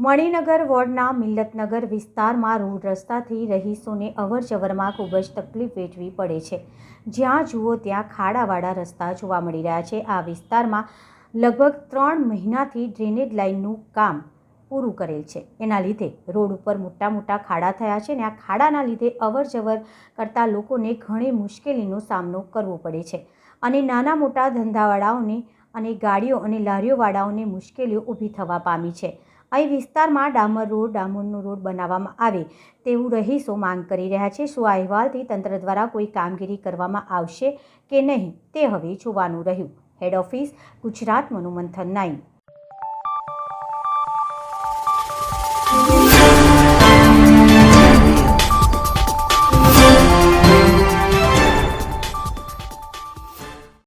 મણિનગર વોર્ડના મિલ્લતનગર વિસ્તારમાં રોડ રસ્તાથી રહીશોને અવરજવરમાં ખૂબ જ તકલીફ વેઠવી પડે છે। જ્યાં જુઓ ત્યાં ખાડાવાળા રસ્તા જોવા મળી રહ્યા છે। આ વિસ્તારમાં લગભગ 3 મહિનાથી ડ્રેનેજ લાઇનનું કામ પૂરું કરેલ છે। એના લીધે રોડ ઉપર મોટા ખાડા થયા છે અને આ ખાડાના લીધે અવરજવર કરતા લોકોને ઘણી મુશ્કેલીનો સામનો કરવો પડે છે અને નાના મોટા ધંધાવાળાઓને અને ગાડીઓ અને લારીઓવાળાઓને મુશ્કેલીઓ ઊભી થવા પામી છે। અહીં વિસ્તારમાં ડામરનો રોડ બનાવવામાં આવે તેવું રહીશો માંગ કરી રહ્યા છે। શું આ અહેવાલથી તંત્ર દ્વારા કોઈ કામગીરી કરવામાં આવશે કે નહીં તે હવે જોવાનું રહ્યું। હેડ ઓફિસ ગુજરાત મનોમંથન 9।